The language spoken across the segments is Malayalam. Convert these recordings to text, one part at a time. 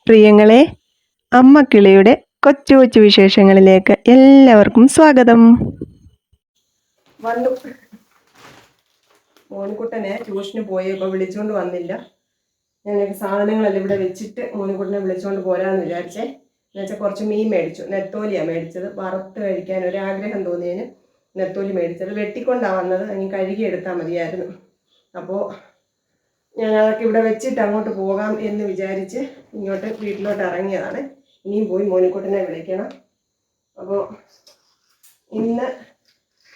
പ്രിയങ്ങളെ, അമ്മക്കിളിയുടെ കൊച്ചു കൊച്ചു വിശേഷങ്ങളിലേക്ക് എല്ലാവർക്കും സ്വാഗതം. വന്നു മോനിക്കുട്ടനെ ട്യൂഷന് പോയി. ഇപ്പോൾ വിളിച്ചുകൊണ്ട് വന്നില്ല. ഞാൻ സാധനങ്ങളെല്ലാം ഇവിടെ വെച്ചിട്ട് മോനിക്കുട്ടനെ വിളിച്ചുകൊണ്ട് പോരാന്ന് വിചാരിച്ചേ. എന്നുവെച്ചാൽ കുറച്ച് മീൻ മേടിച്ചു. നെത്തോലിയാണ് മേടിച്ചത്. വറുത്ത് കഴിക്കാൻ ഒരാഗ്രഹം തോന്നിയതിന് നെത്തോലി മേടിച്ചത്. വെട്ടിക്കൊണ്ടാണ് വന്നത്. ഇനി കഴുകി എടുത്താൽ മതിയായിരുന്നു. അപ്പോൾ ഞാൻ അതൊക്കെ ഇവിടെ വെച്ചിട്ട് അങ്ങോട്ട് പോകാം എന്ന് വിചാരിച്ച് ഇങ്ങോട്ട് വീട്ടിലോട്ട് ഇറങ്ങിയതാണ്. ഇനിയും പോയി മോനിക്കുട്ടനെ വിളിക്കണം. അപ്പോൾ ഇന്ന്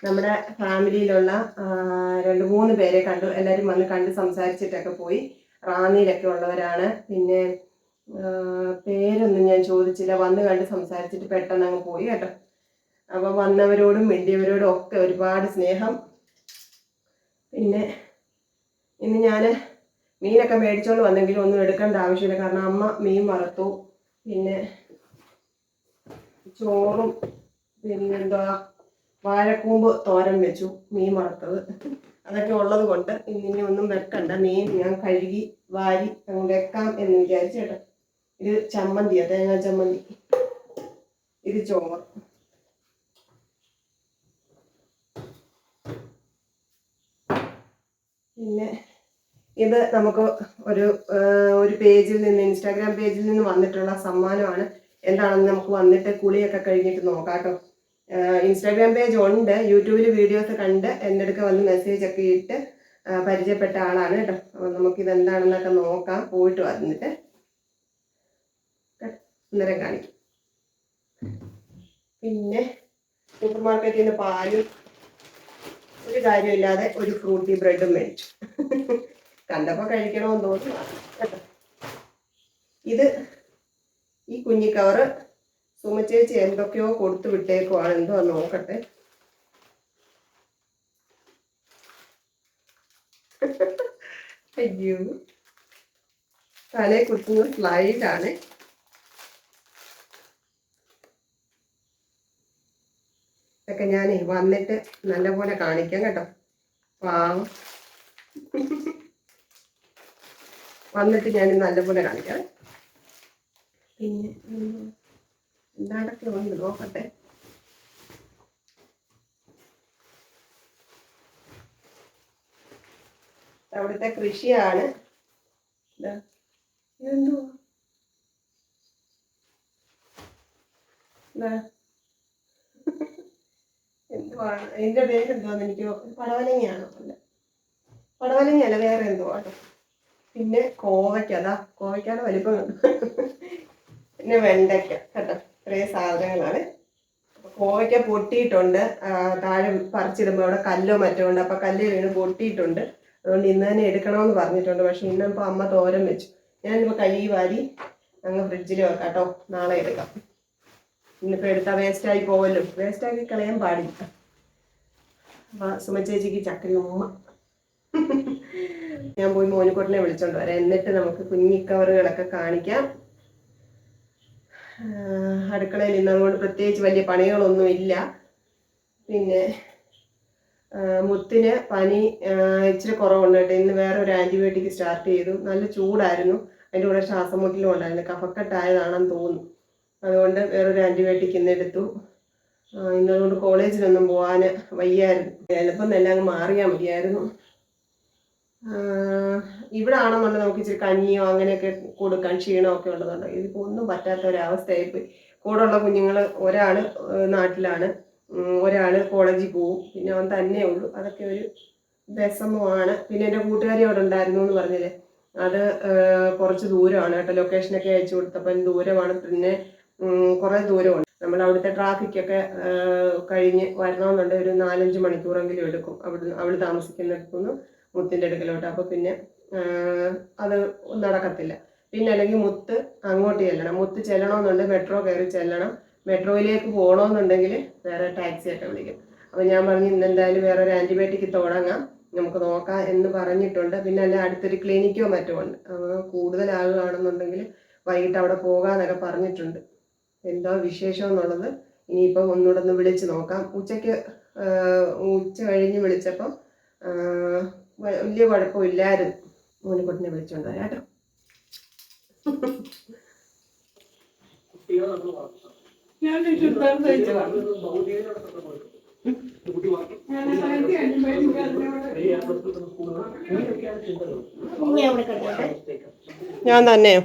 നമ്മുടെ ഫാമിലിയിലുള്ള 2-3 പേരെ കണ്ടു. എല്ലാവരും വന്ന് കണ്ട് സംസാരിച്ചിട്ടൊക്കെ പോയി. റാന്നിയിലൊക്കെ ഉള്ളവരാണ്. പിന്നെ പേരൊന്നും ഞാൻ ചോദിച്ചില്ല. വന്ന് കണ്ട് സംസാരിച്ചിട്ട് പെട്ടെന്ന് അങ്ങ് പോയി കേട്ടോ. അപ്പോൾ വന്നവരോടും മിണ്ടിയവരോടും ഒക്കെ ഒരുപാട് സ്നേഹം. പിന്നെ ഇന്ന് ഞാൻ മീനൊക്കെ മേടിച്ചുകൊണ്ട് വന്നെങ്കിലും ഒന്നും എടുക്കേണ്ട ആവശ്യമില്ല. കാരണം അമ്മ മീൻ വറുത്തു. പിന്നെ ചോറും പിന്നെന്താ വാഴക്കൂമ്പ് തോരൻ വെച്ചു. മീൻ വറുത്തത് അതൊക്കെ ഉള്ളത് കൊണ്ട് ഇനി ഒന്നും വെക്കണ്ട. മീൻ ഞാൻ കഴുകി വാരി അങ്ങ് വെക്കാം എന്ന് വിചാരിച്ചു കേട്ടോ. ഇത് ചമ്മന്തിയാ, തേങ്ങാ ചമ്മന്തി. ഇത് ചോറ്. പിന്നെ ഇത് നമുക്ക് ഒരു പേജിൽ നിന്ന്, ഇൻസ്റ്റാഗ്രാം പേജിൽ നിന്ന് വന്നിട്ടുള്ള സമ്മാനമാണ്. എന്താണെന്ന് നമുക്ക് വന്നിട്ട് കുളിയൊക്കെ കഴിഞ്ഞിട്ട് നോക്കാം കേട്ടോ. ഇൻസ്റ്റാഗ്രാം പേജ് ഉണ്ട്. യൂട്യൂബിൽ വീഡിയോസ് കണ്ട് എൻ്റെ അടുക്ക വന്ന് മെസ്സേജ് ഒക്കെ ഇട്ട് പരിചയപ്പെട്ട ആളാണ് കേട്ടോ. അപ്പോൾ നമുക്കിത് എന്താണെന്നൊക്കെ നോക്കാം. പോയിട്ട് വന്നിട്ട് അന്നേരം കാണിക്കും. പിന്നെ സൂപ്പർ മാർക്കറ്റിൽ നിന്ന് പാലും ഒരു കാര്യമില്ലാതെ ഒരു ഫ്രൂട്ടി ബ്രെഡും മേടിച്ചു. കണ്ടപ്പോൾ കഴിക്കണമെന്ന് തോന്നുന്നു കേട്ടോ. ഇത് ഈ കുഞ്ഞി കവറ് സുമച്ചേച്ചി എന്തൊക്കെയോ കൊടുത്തു വിട്ടേക്കുവാണ്. എന്തോ നോക്കട്ടെ. അയ്യോ, തലേ കുത്തുന്ന സ്ലൈഡാണ്. ഇതൊക്കെ ഞാൻ വന്നിട്ട് നല്ലപോലെ കാണിക്കാം കേട്ടോ. പാവം വന്നിട്ട് ഞാൻ നല്ലപോലെ കാണിക്കാം. പിന്നെ എന്താണ്ടൊക്കെ ഉണ്ട് നോക്കട്ടെ. അവിടുത്തെ കൃഷിയാണ്. എന്തോ എന്തുവാണ് അതിൻ്റെ പേരെന്തോന്ന് എനിക്ക് പടവലങ്ങയാണോ? അല്ല, പടവലങ്ങയല്ല, വേറെ എന്തോ ആട്ടോ. പിന്നെ കോവയ്ക്ക, അതാ കോവയ്ക്കാടെ വലിപ്പം കണ്ടു. പിന്നെ വെണ്ടയ്ക്ക കേട്ടോ. ഇത്രയും സാധനങ്ങളാണ്. കോവയ്ക്ക പൊട്ടിയിട്ടുണ്ട്. താഴെ പറിച്ചിടുമ്പോൾ അവിടെ കല്ലോ മറ്റോ ഉണ്ട്. അപ്പം കല്ല് വീണ് പൊട്ടിയിട്ടുണ്ട്. അതുകൊണ്ട് ഇന്ന് തന്നെ എടുക്കണമെന്ന് പറഞ്ഞിട്ടുണ്ട്. പക്ഷെ ഇന്നിപ്പോൾ അമ്മ തോരൻ വെച്ചു. ഞാനിപ്പോൾ കഴുകി വാരി അങ്ങ് ഫ്രിഡ്ജിൽ വെക്കാം കേട്ടോ. നാളെ എടുക്കാം. ഇന്നിപ്പോൾ എടുത്താൽ വേസ്റ്റായി പോവല്ലോ. വേസ്റ്റാക്കി കളയാൻ പാടില്ല. അപ്പം സുമച്ചേച്ചിക്ക് ചക്കരി ഉമ്മ. ഞാൻ പോയി മോനിക്കുട്ടനെ വിളിച്ചോണ്ട് വരാം. എന്നിട്ട് നമുക്ക് കുഞ്ഞിക്കവറുകളൊക്കെ കാണിക്കാം. അടുക്കളയിൽ ഇന്ന് അതുകൊണ്ട് പ്രത്യേകിച്ച് വലിയ പണികളൊന്നും ഇല്ല. പിന്നെ മുത്തിന് പനി ഇച്ചിരി കുറവുണ്ട് കേട്ടോ. ഇന്ന് വേറെ ഒരു ആൻറ്റിബയോട്ടിക് സ്റ്റാർട്ട് ചെയ്തു. നല്ല ചൂടായിരുന്നു. അതിൻ്റെ കൂടെ ശ്വാസം മുട്ടലും ഉണ്ടായിരുന്നു. കഫക്കെട്ടായതാണെന്ന് തോന്നുന്നു. അതുകൊണ്ട് വേറൊരു ആൻറ്റിബയോട്ടിക് ഇന്ന് എടുത്തു. ഇന്നതുകൊണ്ട് കോളേജിലൊന്നും പോകാൻ വയ്യായിരുന്നു. ചിലപ്പം എല്ലാം അങ്ങ് മാറിയാൽ മതിയായിരുന്നു. ഇവിടെ ആണെന്നുണ്ടെങ്കിൽ നമുക്ക് ഇച്ചിരി കഞ്ഞിയോ അങ്ങനെയൊക്കെ കൊടുക്കാൻ ക്ഷീണമൊക്കെ ഉള്ളതുണ്ട്. ഇതിപ്പോൾ ഒന്നും പറ്റാത്ത ഒരവസ്ഥയായിപ്പോയി. കൂടെയുള്ള കുഞ്ഞുങ്ങൾ ഒരാൾ നാട്ടിലാണ്, ഒരാൾ കോളേജിൽ പോവും. പിന്നെ അവൻ തന്നെ ഉള്ളൂ. അതൊക്കെ ഒരു വിഷമമാണ്. പിന്നെ എൻ്റെ കൂട്ടുകാരി അവിടെ ഉണ്ടായിരുന്നു എന്ന് പറഞ്ഞില്ലേ, അത് കുറച്ച് ദൂരമാണ് കേട്ടോ. ലൊക്കേഷനൊക്കെ അയച്ചു കൊടുത്തപ്പോൾ ദൂരമാണ്. പിന്നെ കുറേ ദൂരമുണ്ട്. നമ്മൾ അവിടുത്തെ ട്രാഫിക്കൊക്കെ കഴിഞ്ഞ് വരണമെന്നുണ്ടെങ്കിൽ ഒരു 4-5 മണിക്കൂറെങ്കിലും എടുക്കും അവൾ താമസിക്കുന്നിടത്തുനിന്ന് മുത്തിൻ്റെ അടുക്കലോട്ട്. അപ്പോൾ പിന്നെ അത് നടക്കത്തില്ല. പിന്നെ അല്ലെങ്കിൽ മുത്ത് അങ്ങോട്ട് ചെല്ലണം. മുത്ത് ചെല്ലണമെന്നുണ്ടെങ്കിൽ മെട്രോ കയറി ചെല്ലണം. മെട്രോയിലേക്ക് പോകണമെന്നുണ്ടെങ്കിൽ വേറെ ടാക്സിയൊക്കെ വിളിക്കും. അപ്പോൾ ഞാൻ പറഞ്ഞു ഇന്നെന്തായാലും വേറെ ഒരു ആൻറ്റിബയോട്ടിക് തുടങ്ങാം, നമുക്ക് നോക്കാം എന്ന് പറഞ്ഞിട്ടുണ്ട്. പിന്നെ അല്ല അടുത്തൊരു ക്ലിനിക്കോ മറ്റോ ഉണ്ട്. കൂടുതൽ ആളുകളാണെന്നുണ്ടെങ്കിൽ വൈകിട്ട് അവിടെ പോകാമെന്നൊക്കെ പറഞ്ഞിട്ടുണ്ട്. എന്തോ വിശേഷം എന്നുള്ളത് ഇനിയിപ്പം ഒന്നുകൂടെ ഒന്ന് വിളിച്ച് നോക്കാം. ഉച്ച കഴിഞ്ഞ് വിളിച്ചപ്പം വലിയ കുഴപ്പമില്ലായിരുന്നു. മോനിക്കുട്ടിനെ വിളിച്ചോണ്ട് വരാം കേട്ടോ. ഞാൻ തന്നെയോ?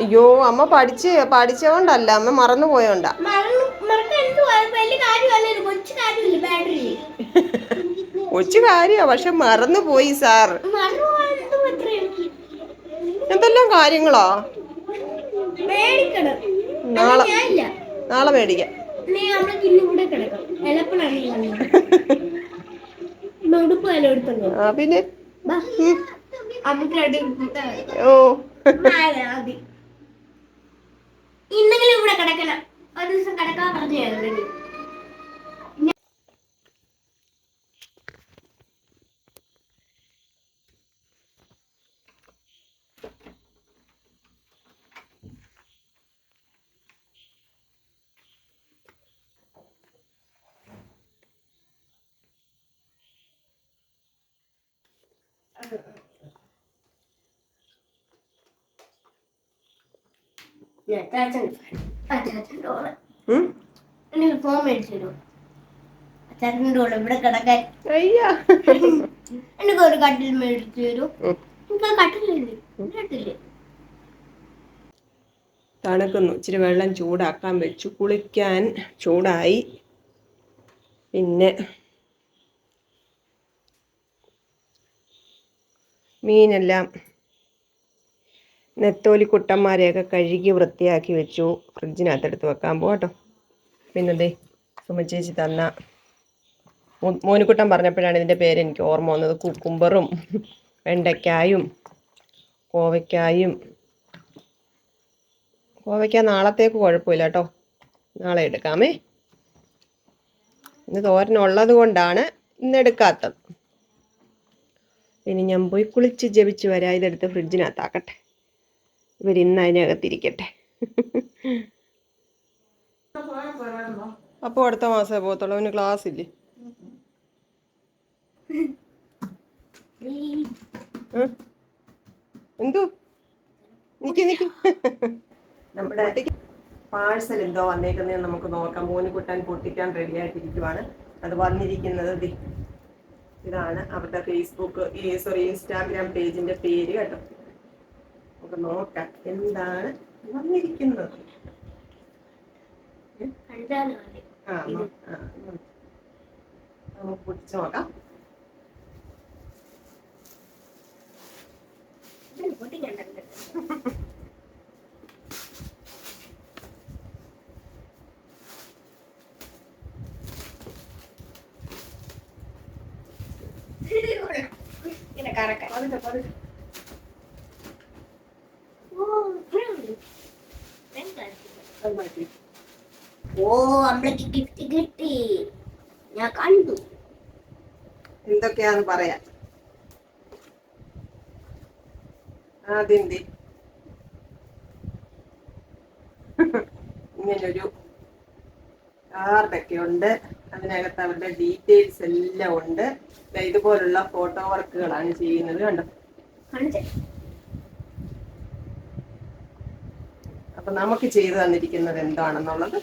അയ്യോ, അമ്മ പഠിച്ചോണ്ടല്ല, അമ്മ മറന്നു പോയോണ്ടാ. കൊച്ചു കാര്യ, പക്ഷെ മറന്നു പോയി സാർ. എന്തെല്ലാം കാര്യങ്ങളാ. നാളെ മേടിക്കാം. പിന്നെ ഓ ഇന്നെങ്കിലും ഇവിടെ കിടക്കണം. ഒരു ദിവസം കിടക്കാൻ പറഞ്ഞു. ഫോൺ മേടിച്ചു തരും. അച്ചാച്ചൻ്റെ കൂടെ ഇവിടെ കിടക്കാൻ എനിക്ക് ഒരു കട്ടിൽ മേടിച്ചു തരും. എനിക്ക് കട്ടിലില്ലേ? തണുക്കുന്നു. ഇച്ചിരി വെള്ളം ചൂടാക്കാൻ വെച്ചു. കുളിക്കാൻ ചൂടായി. പിന്നെ മീനെല്ലാം നെത്തോലി കുട്ടന്മാരെയൊക്കെ കഴുകി വൃത്തിയാക്കി വെച്ചു. ഫ്രിഡ്ജിനകത്തെടുത്ത് വെക്കാൻ പോകട്ടോ. പിന്നെ ദേ സുമച്ചേച്ചി തന്ന, മോനുകുട്ടൻ പറഞ്ഞപ്പോഴാണ് ഇതിൻ്റെ പേര് എനിക്ക് ഓർമ്മ വന്നത്, കുക്കുംബറും വെണ്ടയ്ക്കായും കോവയ്ക്കായും. കോവയ്ക്ക നാളത്തേക്ക് കുഴപ്പമില്ല കേട്ടോ, നാളെ എടുക്കാമേ. ഇന്ന് തോരനുള്ളത് കൊണ്ടാണ് ഇന്നെടുക്കാത്തത്. ഇനി ഞാൻ പോയി കുളിച്ച് ജപിച്ച് വരാം. ഇതെടുത്ത് ഫ്രിഡ്ജിനകത്താക്കട്ടെ. ഇവരിന്ന് അതിനകത്തിരിക്കട്ടെ. അപ്പോൾ അടുത്ത മാസമേ പോകത്തുള്ളൂ. അവന് ക്ലാസ് ഇല്ലേ? എന്തോ നിക്ക് നമ്മുടെ പാഴ്സൽ എന്തോ വന്നേക്കുന്നതെന്ന് നമുക്ക് നോക്കാം. മോനുകുട്ടൻ പൊട്ടിക്കാൻ റെഡി ആയിട്ടിരിക്കുവാണ്. അത് വന്നിരിക്കുന്നത് ഇതാണ്. അവരുടെ ഇൻസ്റ്റാഗ്രാം പേജിന്റെ പേര് കേട്ടോ. നമുക്ക് നോക്കാം എന്താണ് വന്നിരിക്കുന്നത്. നമുക്ക് പൊട്ടിച്ച് നോക്കാം. ഓ, അമ്മക്ക് ഗിഫ്റ്റ് കിട്ടി. ഞാൻ കണ്ടു. എന്തൊക്കെയാന്ന് പറയാം. ആദ്യം ഇങ്ങനൊരു കാർഡൊക്കെ ഉണ്ട്. അതിനകത്ത് അവരുടെ ഡീറ്റെയിൽസ് എല്ലാം ഉണ്ട്. ഇതുപോലുള്ള ഫോട്ടോ വർക്കുകളാണ് ചെയ്യുന്നത് കണ്ടോ. അപ്പൊ നമുക്ക് ചെയ്തു തന്നിരിക്കുന്നത് എന്താണെന്നുള്ളത്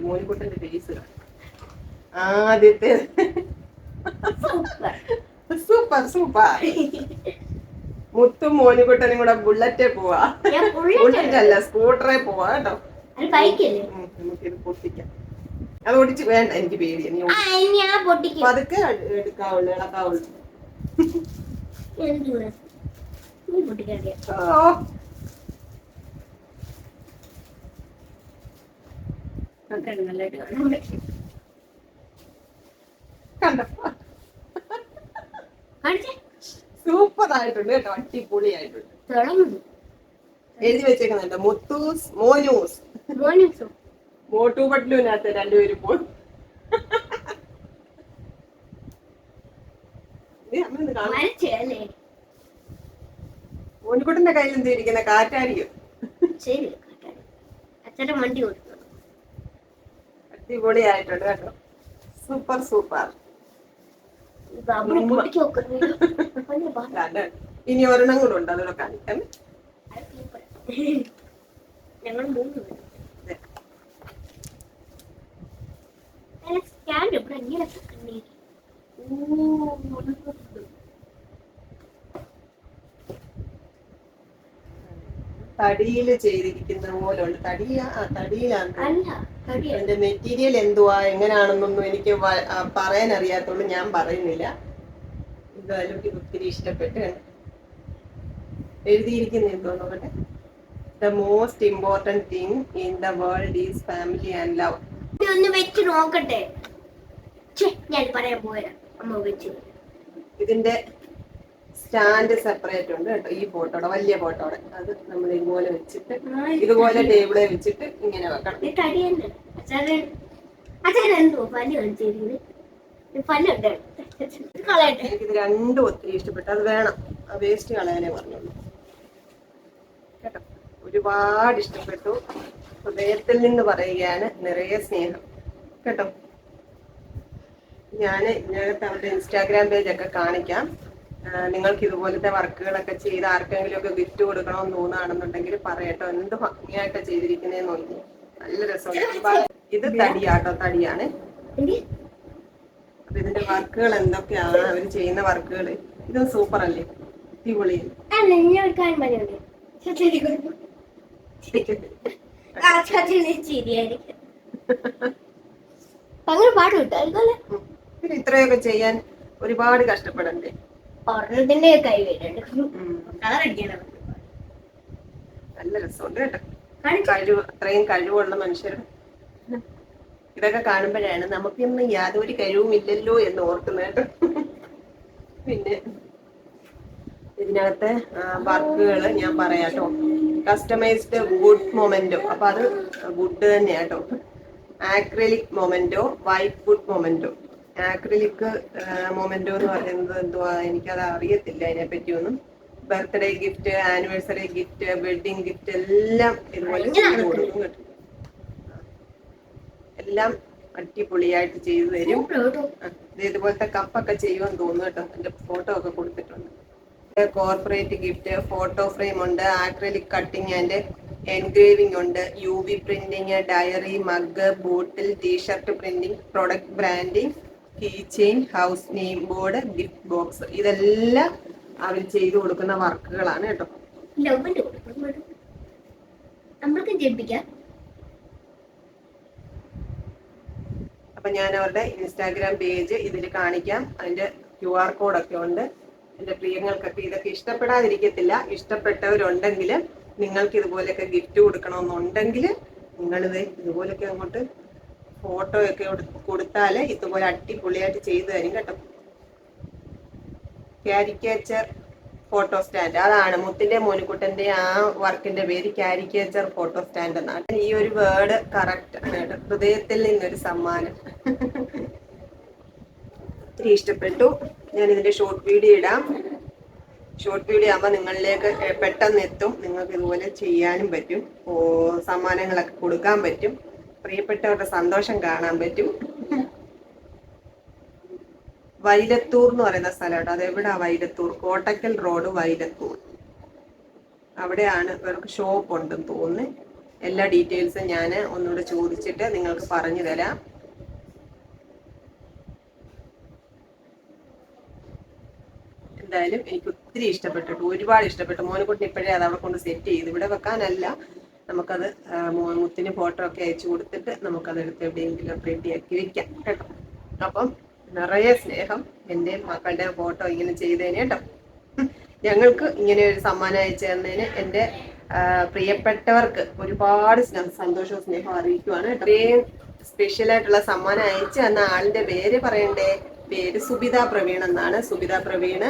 മോനിക്കുട്ടന്റെ ഫേസ് ആദ്യത്തെ സൂപ്പർ മുത്തും മോനിക്കുട്ടനും കൂടെ ബുള്ളറ്റേ പോവാ. ബുള്ളറ്റ് അല്ല, സ്കൂട്ടറെ പോവാ കേട്ടോ. നമുക്കിത് പൊട്ടിക്കാം. അത് ഓടിച്ച് വേണ്ട, എനിക്ക് പേടിയാ. പതുക്കെ എടുക്കാവുള്ളൂ, ഇളക്കാവുള്ളൂ. സൂപ്പർ ആയിട്ടുണ്ട് കേട്ടോ, അടിപൊളിയായിട്ടുണ്ട്. എഴുതി വെച്ചേക്കുന്നുണ്ട് മുത്തൂസ് മോനൂസ്. മോട്ടു പട്ലുവിനകത്ത് രണ്ടുപേരും പോകും. മോനിക്കുട്ടന്റെ കയ്യിൽ എന്ത് ഇരിക്കുന്ന കാറ്റായിരിക്കും. അടിപൊളിയായിട്ടുണ്ട് കേട്ടോ. സൂപ്പർ ഇനി ഒരെണ്ണം കൂടെ ഉണ്ട്, അതുകൂടെ കാണിക്കാം. ഞങ്ങൾ 3 പേര് സ്റ്റാൻഡ് ഇവിടെ എങ്ങനെ തടിയിൽ ചെയ്തിരിക്കുന്ന പോലെ ഉണ്ട്. തടിയിലാണ്. അല്ല തടി അതിന്റെ മെറ്റീരിയൽ എന്തുവാ എങ്ങനെയാണെന്നൊന്നും എനിക്ക് പറയാൻ അറിയാത്തോണ്ട് ഞാൻ പറയുന്നില്ല. എന്തായാലും ഇത് ഒത്തിരി ഇഷ്ടപ്പെട്ട്. എഴുതിയിരിക്കുന്ന എന്തോ നോക്കട്ടെ. The most important thing in the world is family and love. ഒന്ന് വെച്ച് നോക്കട്ടെ. ഞാൻ പറയാൻ പോയാ അമ്മ വെച്ച്. ഇതിന്റെ സ്റ്റാൻഡ് സെപ്പറേറ്റ് ഉണ്ട് കേട്ടോ. ഈ ഫോട്ടോടെ വലിയ ഫോട്ടോടെ അത് നമ്മൾ ഇതുപോലെ വെച്ചിട്ട് ഇതുപോലെ ടേബിളെ വെച്ചിട്ട് ഇങ്ങനെ വെക്കണം. എനിക്കിത് രണ്ടും ഒത്തിരി ഇഷ്ടപ്പെട്ടു. അത് വേണം, ആ വേസ്റ്റ് കളയാനേ പറഞ്ഞുള്ളൂ കേട്ടോ. ഒരുപാട് ഇഷ്ടപ്പെട്ടു. ഹൃദയത്തിൽ നിന്ന് പറയുകയാണ്, നിറയെ സ്നേഹം കേട്ടോ. ഞാൻ ഇതിനകത്ത് അവരുടെ ഇൻസ്റ്റാഗ്രാം പേജൊക്കെ കാണിക്കാം. നിങ്ങൾക്ക് ഇതുപോലത്തെ വർക്കുകളൊക്കെ ചെയ്ത് ആർക്കെങ്കിലും ഒക്കെ ഗിഫ്റ്റ് കൊടുക്കണമെന്ന് തോന്നുകയാണെന്നുണ്ടെങ്കിൽ പറയട്ടോ. എന്ത് ഭംഗിയായിട്ടാ ചെയ്തിരിക്കുന്നതെന്ന് നോക്കി, നല്ല രസമുണ്ട്. ഇത് തടിയാട്ടോ, തടിയാണ്. അപ്പൊ ഇതിന്റെ വർക്കുകൾ എന്തൊക്കെയാണ് അവര് ചെയ്യുന്ന വർക്കുകൾ, ഇതും സൂപ്പർ അല്ലേ, അടിപൊളി. ഇത്രയൊക്കെ ചെയ്യാൻ ഒരുപാട് കഷ്ടപ്പെടണ്ടേ. നല്ല രസമുണ്ട് കേട്ടോ. അത്രയും കഴിവുള്ള മനുഷ്യർ ഇതൊക്കെ കാണുമ്പോഴാണ് നമുക്കൊന്നും യാതൊരു കഴിവുമില്ലല്ലോ എന്ന് ഓർക്കുന്നത് കേട്ടോ. പിന്നെ ഇതിനകത്തെ വർക്കുകൾ ഞാൻ പറയാട്ടോ. കസ്റ്റമൈസ്ഡ് വുഡ് മൊമെന്റോ, അപ്പൊ അത് വുഡ് തന്നെയാട്ടോ. Acrylic memento, white wood memento. Acrylic memento എന്ന് പറയുന്നത് എന്തുവാ എനിക്കത് അറിയത്തില്ല അതിനെ പറ്റിയൊന്നും. Birthday gift, anniversary gift, wedding gift എല്ലാം ഇതുപോലെ കൊടുക്കും കേട്ടോ. എല്ലാം അടിപൊളിയായിട്ട് ചെയ്തു തരും. ഇതുപോലത്തെ കപ്പൊക്കെ ചെയ്യുമെന്ന് തോന്നുന്നു കേട്ടോ. എന്റെ ഫോട്ടോ ഒക്കെ കൊടുത്തിട്ടുണ്ട്. കോർപ്പറേറ്റ് ഗിഫ്റ്റ്, ഫോട്ടോ ഫ്രെയിം ഉണ്ട്, ആക്രിലിക് കട്ടിങ് ആൻഡ് എൻഗ്രേവിംഗ് ഉണ്ട്, UV printing, diary, mug, bottle, T-shirt printing, product branding, key chain, house name board, gift box. ഇതെല്ലാം അവർ ചെയ്തു കൊടുക്കുന്ന വർക്കുകളാണ് കേട്ടോ. അപ്പൊ ഞാൻ അവരുടെ ഇൻസ്റ്റാഗ്രാം പേജ് ഇതിൽ കാണിക്കാം. അതിന്റെ QR കോഡൊക്കെ ഉണ്ട്. എന്റെ പ്രിയങ്ങൾക്കൊക്കെ ഇതൊക്കെ ഇഷ്ടപ്പെടാതിരിക്കത്തില്ല. ഇഷ്ടപ്പെട്ടവരുണ്ടെങ്കിൽ നിങ്ങൾക്ക് ഇതുപോലെയൊക്കെ ഗിഫ്റ്റ് കൊടുക്കണമെന്നുണ്ടെങ്കിൽ നിങ്ങളിത് ഇതുപോലൊക്കെ അങ്ങോട്ട് ഫോട്ടോ ഒക്കെ കൊടുത്താൽ ഇതുപോലെ അടിപൊളിയായിട്ട് ചെയ്തു തരും കേട്ടോ. കാരിക്കേച്ചർ ഫോട്ടോ സ്റ്റാൻഡ്, അതാണ് മുത്തിന്റെ മോനിക്കുട്ടന്റെ ആ വർക്കിന്റെ പേര് കാരിക്കേച്ചർ ഫോട്ടോ സ്റ്റാൻഡ് എന്നാണ്. ഈ ഒരു വേർഡ് കറക്റ്റ് ആണ് കേട്ടോ. ഹൃദയത്തിൽ നിന്നൊരു സമ്മാനം. ഒത്തിരി ഇഷ്ടപ്പെട്ടു. ഞാൻ ഇതിന്റെ ഷോർട്ട് വീഡിയോ ഇടാം. ഷോർട്ട് വീഡിയോ ആകുമ്പോൾ നിങ്ങളിലേക്ക് പെട്ടെന്ന് എത്തും. നിങ്ങൾക്ക് ഇതുപോലെ ചെയ്യാനും പറ്റും, സമ്മാനങ്ങളൊക്കെ കൊടുക്കാൻ പറ്റും, പ്രിയപ്പെട്ടവരുടെ സന്തോഷം കാണാൻ പറ്റും. വൈലത്തൂർ എന്ന് പറയുന്ന സ്ഥലമാണ്. അതെവിടാ? വൈലത്തൂർ, കോട്ടക്കൽ റോഡ്, വൈലത്തൂർ. അവിടെയാണ് ഇവർക്ക് ഷോപ്പ് ഉണ്ടെന്ന് തോന്നുന്നു. എല്ലാ ഡീറ്റെയിൽസും ഞാൻ ഒന്നുകൂടെ ചോദിച്ചിട്ട് നിങ്ങൾക്ക് പറഞ്ഞു തരാം. എന്തായാലും എനിക്ക് ഒത്തിരി ഇഷ്ടപ്പെട്ടു, ഒരുപാട് ഇഷ്ടപ്പെട്ടു. മോനെക്കുട്ടി ഇപ്പോഴേ അത് അവിടെ കൊണ്ട് സെറ്റ് ചെയ്ത് ഇവിടെ വെക്കാനല്ല, നമുക്കത് മുത്തിന് ഫോട്ടോ ഒക്കെ അയച്ചു കൊടുത്തിട്ട് നമുക്കത് എടുത്ത് എവിടെയെങ്കിലും റെഡിയാക്കി വെക്കാം കേട്ടോ. അപ്പം നിറയെ സ്നേഹം. എൻ്റെ മക്കളുടെ ഫോട്ടോ ഇങ്ങനെ ചെയ്തതിന് കേട്ടോ. ഞങ്ങൾക്ക് ഇങ്ങനെ ഒരു സമ്മാനം അയച്ചു തന്നതിന് എൻ്റെ പ്രിയപ്പെട്ടവർക്ക് ഒരുപാട് സന്തോഷവും സ്നേഹവും അറിയിക്കുവാണ്. ഇത്രയും സ്പെഷ്യലായിട്ടുള്ള സമ്മാനം അയച്ചു തന്ന ആളിന്റെ പേര് പറയണ്ടേ? പേര് സുബിത പ്രവീൺ എന്നാണ്. സുബിത പ്രവീണ്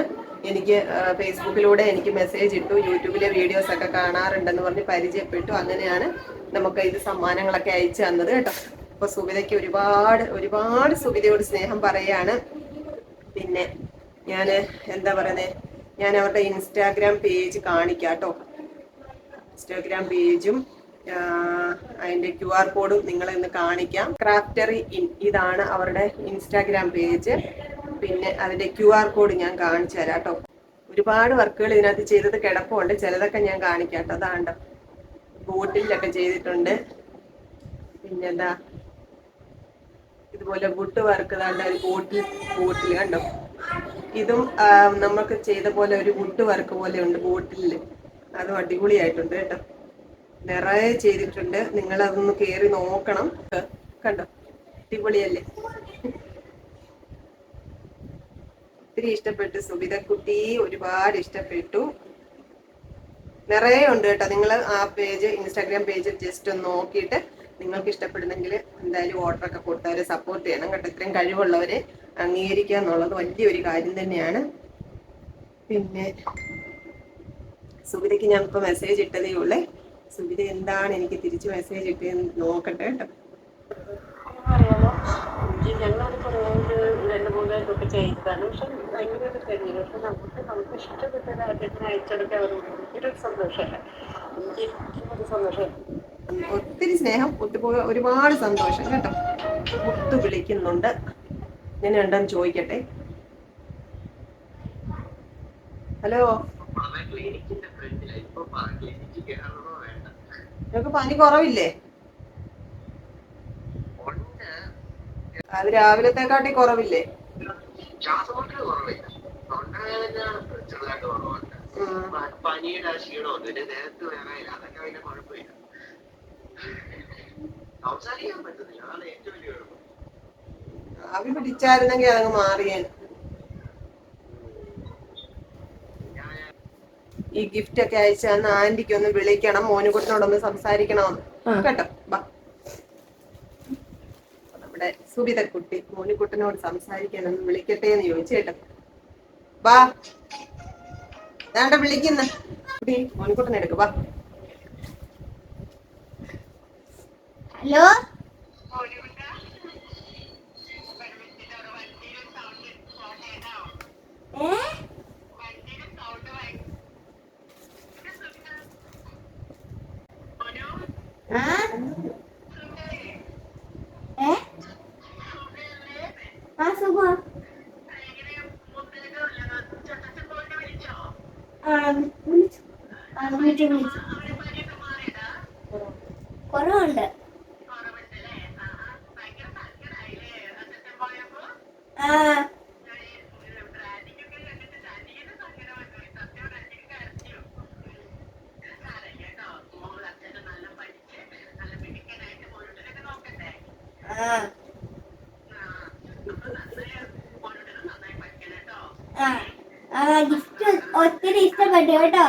എനിക്ക് ഫേസ്ബുക്കിലൂടെ എനിക്ക് മെസ്സേജ് ഇട്ടു. യൂട്യൂബിലെ വീഡിയോസ് ഒക്കെ കാണാറുണ്ടെന്ന് പറഞ്ഞ് പരിചയപ്പെട്ടു. അങ്ങനെയാണ് നമുക്ക് ഇത് സമ്മാനങ്ങളൊക്കെ അയച്ചു തന്നത് കേട്ടോ. അപ്പൊ സുബിതയ്ക്ക് ഒരുപാട് സുബിതയോട് സ്നേഹം പറയാണ്. പിന്നെ ഞാൻ എന്താ പറയുന്നത്, ഞാൻ അവരുടെ ഇൻസ്റ്റാഗ്രാം പേജ് കാണിക്കാം കേട്ടോ. ഇൻസ്റ്റാഗ്രാം പേജും അതിന്റെ QR കോഡും നിങ്ങളെ ഇന്ന് കാണിക്കാം. ക്രാഫ്റ്ററി ഇൻ, ഇതാണ് അവരുടെ ഇൻസ്റ്റാഗ്രാം പേജ്. പിന്നെ അതിന്റെ QR കോഡ് ഞാൻ കാണിച്ചു തരാം കേട്ടോ. ഒരുപാട് വർക്കുകൾ ഇതിനകത്ത് ചെയ്തത് കിടപ്പുണ്ട്. ചിലതൊക്കെ ഞാൻ കാണിക്കാട്ടോ. അതാണ്ടോ ബോട്ടിലൊക്കെ ചെയ്തിട്ടുണ്ട്. പിന്നെന്താ ഇതുപോലെ വുഡ് വർക്ക് താണ്ട ഒരു ബോട്ടിൽ കണ്ടോ. ഇതും നമുക്ക് ചെയ്ത പോലെ ഒരു വുഡ് വർക്ക് പോലെ ഉണ്ട് ബോട്ടിലില്. അതും അടിപൊളിയായിട്ടുണ്ട് കേട്ടോ. നിറയെ ചെയ്തിട്ടുണ്ട്. നിങ്ങൾ അതൊന്ന് കേറി നോക്കണം. കണ്ടോ അടിപൊളിയല്ലേ. ഒത്തിരി ഇഷ്ടപ്പെട്ടു സുബിതക്കുട്ടി, ഒരുപാട് ഇഷ്ടപ്പെട്ടു. നിറയെ ഉണ്ട് കേട്ടോ. നിങ്ങൾ ആ പേജ്, ഇൻസ്റ്റാഗ്രാം പേജ് ജസ്റ്റ് ഒന്ന് നോക്കിയിട്ട് നിങ്ങൾക്ക് ഇഷ്ടപ്പെടുന്നെങ്കിൽ എന്തായാലും ഓർഡറൊക്കെ കൊടുത്ത് അവരെ സപ്പോർട്ട് ചെയ്യണം കേട്ടോ. ഇത്രയും കഴിവുള്ളവരെ അംഗീകരിക്കുക എന്നുള്ളത് വലിയൊരു കാര്യം തന്നെയാണ്. പിന്നെ സുബിതയ്ക്ക് ഞാൻ ഇപ്പോൾ മെസ്സേജ് ഇട്ടതേ ഉള്ളേ. സുബിത എന്താണ് എനിക്ക് തിരിച്ച് മെസ്സേജ് ഇട്ടതെന്ന് നോക്കട്ടെ കേട്ടോ. ഞങ്ങളത് കുറേ 2-3 പേർക്കൊക്കെ ചെയ്തതാണ്. പക്ഷെ ഭയങ്കര കഴിഞ്ഞു. പക്ഷെ നമുക്ക് ഇഷ്ടപ്പെട്ട രാജ്യത്തിന് അയച്ചെടുക്കാൻ ഒരു സന്തോഷമല്ല. എനിക്ക് സന്തോഷം, ഒത്തിരി സ്നേഹം, ഒരുപാട് സന്തോഷം കേട്ടോ. മുത്തു വിളിക്കുന്നുണ്ട്. ഞാൻ എന്താന്ന് ചോദിക്കട്ടെ. ഹലോ, നിനക്ക് പനി കുറവില്ലേ? അത് രാവിലത്തെക്കാട്ടി കുറവില്ലേ? പനിയുടെ ക്ഷീണമുണ്ട്. നേരത്തെ അതൊക്കെ വലിയ കുഴപ്പമില്ല. സംസാരിക്കാൻ പറ്റുന്നില്ല, അതാണ് ഏറ്റവും വലിയ കുഴപ്പം. ആവി പിടിച്ചായിരുന്നെങ്കിൽ അതങ്ങ് മാറിയേൻ. ഈ ഗിഫ്റ്റ് ഒക്കെ അയച്ച ആന്റിക്ക് ഒന്ന് വിളിക്കണം, മോനുകുട്ടനോടൊന്ന് സംസാരിക്കണമെന്ന് കേട്ടോ. ബാ, നമ്മുടെ സുബിതക്കുട്ടി മോനുകുട്ടനോട് സംസാരിക്കാനൊന്ന് വിളിക്കട്ടെ എന്ന് ചോദിച്ചു കേട്ടോ. ബാ, ഞാണ്ട വിളിക്കുന്ന കുട്ടി, മോനുകുട്ടനെ എടുക്ക്. ബാ. ഹലോ, കുറവുണ്ട്. ഗിഫ്റ്റ് ഒത്തിരി ഇഷ്ടപ്പെട്ടു കേട്ടോ.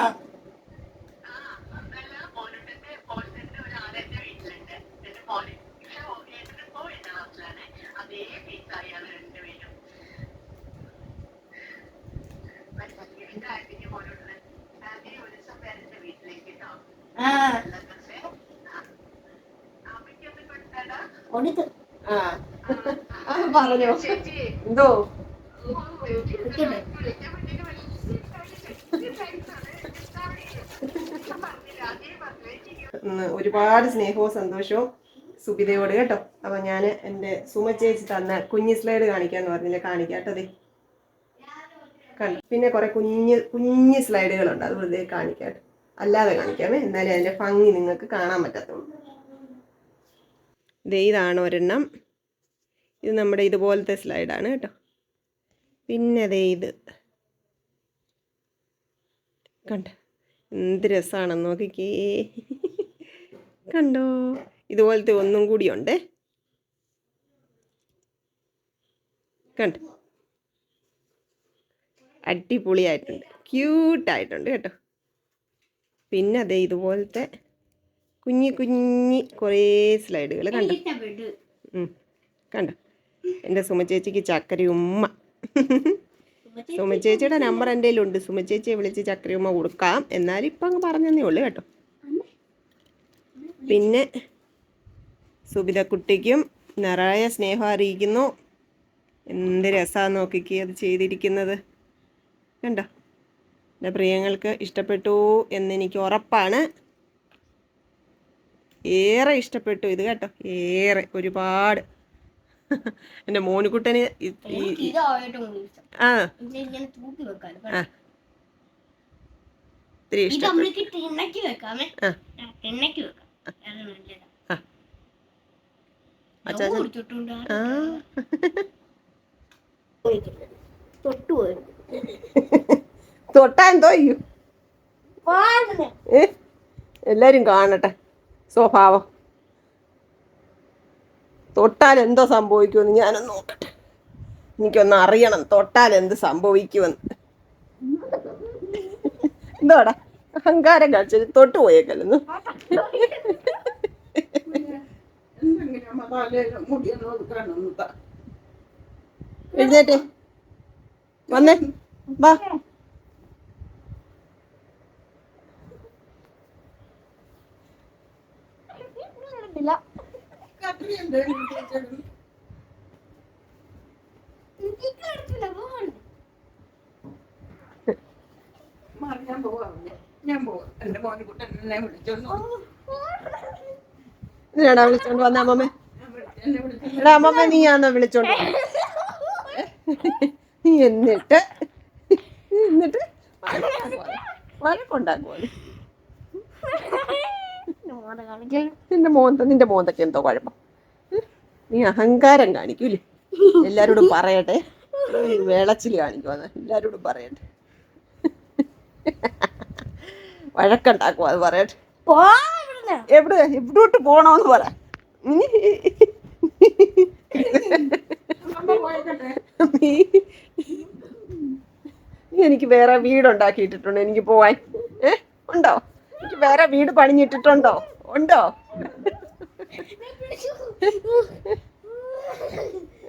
പറഞ്ഞോ എന്തോ ഒരുപാട് സ്നേഹവും സന്തോഷവും സുബിതയോട് കേട്ടോ. അപ്പൊ ഞാൻ എൻ്റെ സുമ ചേച്ചി തന്ന കുഞ്ഞ് സ്ലൈഡ് കാണിക്കാന്ന് പറഞ്ഞില്ലേ, കാണിക്കാട്ടതേ കണ്ടു. പിന്നെ കുറെ കുഞ്ഞ് സ്ലൈഡുകളുണ്ട്, അത് വെറുതെ കാണിക്കാട്ടോ, അല്ലാതെ കാണിക്കാമേ, എന്നാലേ അതിന്റെ ഭംഗി നിങ്ങൾക്ക് കാണാൻ പറ്റത്തുള്ളൂ. ഇതാണ് ഒരെണ്ണം. ഇത് നമ്മുടെ ഇതുപോലത്തെ സ്ലൈഡാണ് കേട്ടോ. പിന്നെ ഇത് കണ്ടോ, എന്ത് രസമാണെന്ന് നോക്കിക്കേ. കണ്ടോ, ഇതുപോലത്തെ ഒന്നും കൂടി ഉണ്ട്. കണ്ടോ, അടിപൊളിയായിട്ടുണ്ട്, ക്യൂട്ടായിട്ടുണ്ട് കേട്ടോ. പിന്നെ ഇതുപോലത്തെ കുഞ്ഞി കുറേ സ്ലൈഡുകൾ കണ്ടോ. കണ്ടോ, എൻ്റെ സുമചേച്ചിക്ക് ചക്കരയുമ്മ. സുമചേച്ചിയുടെ നമ്പർ എൻ്റെ കയ്യിലുണ്ട്, സുമചേച്ചിയെ വിളിച്ച് ചക്കരയുമ്മ കൊടുക്കാം. എന്നാലും ഇപ്പം അങ്ങ് പറഞ്ഞതേ ഉള്ളൂ കേട്ടോ. പിന്നെ സുബിതക്കുട്ടിക്കും നിറയെ സ്നേഹം അറിയിക്കുന്നു. എന്ത് രസമാണെന്ന് നോക്കിക്കേ അത് ചെയ്തിരിക്കുന്നത്. കണ്ടോ, എൻ്റെ പ്രിയങ്ങൾക്ക് ഇഷ്ടപ്പെട്ടു എന്നെനിക്ക് ഉറപ്പാണ്. ഏറെ ഇഷ്ടപ്പെട്ടു ഇത് കേട്ടോ, ഏറെ, ഒരുപാട്. എൻ്റെ മോനുകുട്ടന് ഒത്തിരി ഇത് ഇഷ്ടപ്പെട്ടു. നമ്മൾക്ക് ടിണ്ണയ്ക്ക് വെക്കാമേ. ആ ടിണ്ണയ്ക്ക് വെക്കാം. അത് നല്ലതാ. ആ അച്ചാച്ചൻ കൊടുത്തിട്ടുണ്ട്. ആ തൊട്ടു പോയി. തൊട്ടാ എന്തോ ചെയ്യും? എല്ലാരും കാണട്ടെ സ്വഭാവം. തൊട്ടാൽ എന്തോ സംഭവിക്കുമെന്ന് ഞാനൊന്ന് നോക്കട്ടെ. എനിക്കൊന്ന് അറിയണം തൊട്ടാൽ എന്ത് സംഭവിക്കുമെന്ന്. എന്തോടാ അഹങ്കാരം കാണിച്ചത്? തൊട്ട് പോയേക്കല്ലെന്ന്. എഴുന്നേറ്റേ വന്നേ വാ. ഇതിനാടാ വിളിച്ചോണ്ട് വന്ന അമ്മമ്മേ? എടാ അമ്മമ്മ നീയാന്നോ വിളിച്ചോണ്ട് നീ? എന്നിട്ട് വഴക്കുണ്ടാക്കുവാണ്. നിന്റെ മോന്തൊക്കെ എന്തോ കുഴപ്പം? നീ അഹങ്കാരം കാണിക്കൂലേ? എല്ലാരോടും പറയട്ടെ. വേളച്ചിൽ കാണിക്കുവാന്ന് എല്ലാരോടും പറയട്ടെ. വഴക്കുണ്ടാക്കുവാ അത് പറയട്ടെ. എവിടോട്ട് പോണോന്ന് പറ. നീ എനിക്ക് വേറെ വീടുണ്ടാക്കിയിട്ടിട്ടുണ്ട് എനിക്ക് പോവാൻ. ഉണ്ടോ? എനിക്ക് വേറെ വീട് പണിഞ്ഞിട്ടിട്ടുണ്ടോ? ഉണ്ടോ?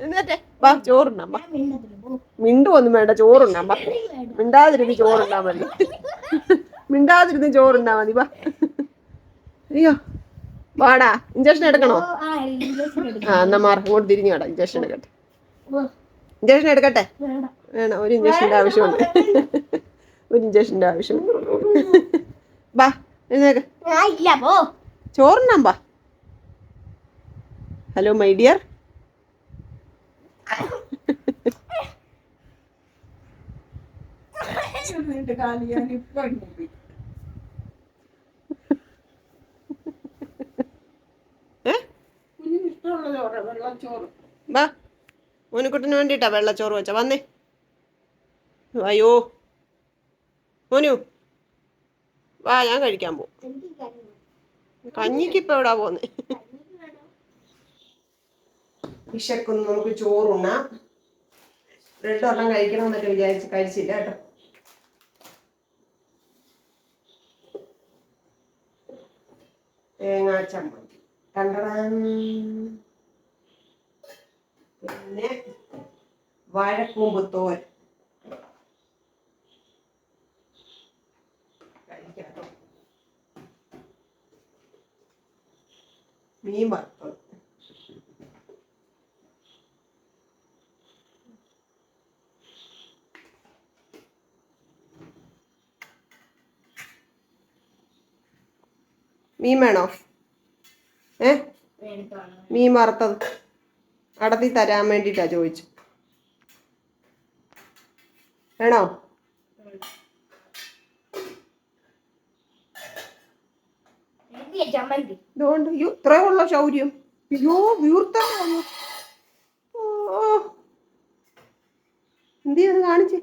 എന്നിട്ടേ വാ ചോറുണ്ണാം. മിണ്ടുവൊന്നും വേണ്ട, ചോറുണ്ണാം. വാ. മിണ്ടാതിരുന്ന് ചോറുണ്ണാ മതി. മിണ്ടാതിരുന്ന് ചോറുണ്ണാ മതി. വാ. അയ്യോ വാടാ. ഇഞ്ചക്ഷൻ എടുക്കണോ? ആ എന്നാ മാറി ഇങ്ങോട്ട് തിരിഞ്ഞു കേടാ. ഇഞ്ചക്ഷൻ എടുക്കട്ടെ. ഇഞ്ചക്ഷൻ എടുക്കട്ടെ? വേണം. ഒരു ഇഞ്ചക്ഷൻ്റെ ആവശ്യമുണ്ട്. ഒരു ഇഞ്ചക്ഷൻ്റെ ആവശ്യമുണ്ട്. വാ എഴുന്നേക്ക്. ചോറുണ്ണാം വാ. Hello my dear. വാ മോനുക്കുട്ടിന് വേണ്ടിയിട്ടാ വെള്ളച്ചോറ് വെച്ച. വന്നേ. അയ്യോ മോനു വാ, ഞാൻ കഴിക്കാൻ പോകും. കഞ്ഞിക്കിപ്പോ എവിടാ പോന്നെ? വിശക്കുന്നു, നമുക്ക് ചോറുണ്ണാം. ബ്രെഡ് ഒരെണ്ണം കഴിക്കണമെന്നൊക്കെ വിചാരിച്ച് കഴിച്ചില്ല കേട്ടോ. തേങ്ങാ ചമ്മന്തി കണ്ടടാൻ. പിന്നെ വാഴക്കൂമ്പ് തോരൻ കഴിക്കാട്ടോ. മീൻ വറുത്തത്. മീൻ വേണോ? മീൻ വറുത്തത് അടത്തി തരാൻ വേണ്ടിയിട്ടാ ചോദിച്ചു. വേണോ? ഇതുകൊണ്ട് ഇത്രേ ഉള്ള ശൗര്യം. അയ്യോ വീർത്തല്ലോ. എന്ത് ചെയ്ത് കാണിച്ച്?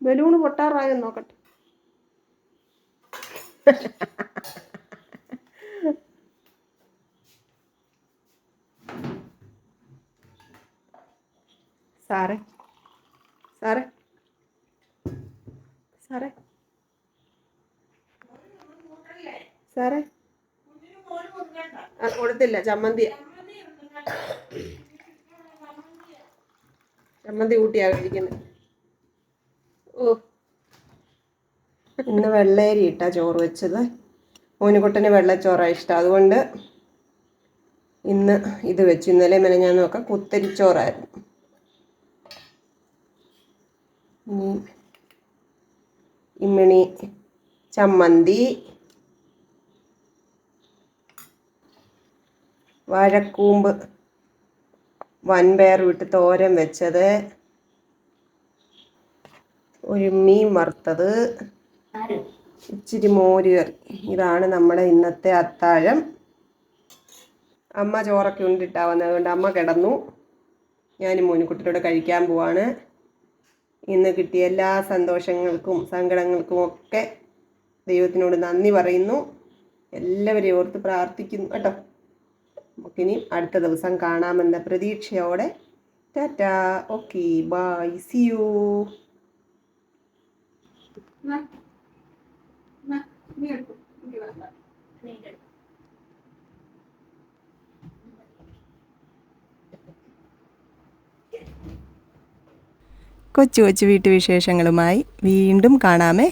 ബലൂണ് പൊട്ടാറായെന്ന് നോക്കട്ടെ. സാറേ സാറേ സാറേ സാറേ കൊടുത്തില്ല. ചമ്മന്തി കൂട്ടിയാ കഴിക്കുന്നത്. ഓ ഇന്ന് വെള്ളേരി ഇട്ടാ ചോറ് വെച്ചത്. മോനുകുട്ടന് വെള്ളച്ചോറാണ് ഇഷ്ടം. അതുകൊണ്ട് ഇന്ന് ഇത് വെച്ചു. ഇന്നലെ മെനഞ്ഞാന്നൊക്കെ കുത്തരിച്ചോറായിരുന്നു. ഇമ്മിണി ചമ്മന്തി, വാഴക്കൂമ്പ് വൻപയർ വിട്ട് തോരൻ വെച്ചത്, ഒരു മീൻ വറുത്തത്, ഇച്ചിരി മോര് കറി. ഇതാണ് നമ്മുടെ ഇന്നത്തെ അത്താഴം. അമ്മ ചോറൊക്കെ ഉണ്ടിട്ടാ വന്നതുകൊണ്ട് അമ്മ കിടന്നു. ഞാനും മോനുകുട്ടിയോടെ കഴിക്കാൻ പോവാണ്. ഇന്ന് കിട്ടിയ എല്ലാ സന്തോഷങ്ങൾക്കും സങ്കടങ്ങൾക്കും ഒക്കെ ദൈവത്തിനോട് നന്ദി പറയുന്നു. എല്ലാവരെയും ഓർത്ത് പ്രാർത്ഥിക്കുന്നു കേട്ടോ. നമുക്കിനി അടുത്ത ദിവസം കാണാമെന്ന പ്രതീക്ഷയോടെ ടാറ്റാ. Okay, bye, see you. കൊച്ചു കൊച്ചു വീട്ടുവിശേഷങ്ങളുമായി വീണ്ടും കാണാമേ.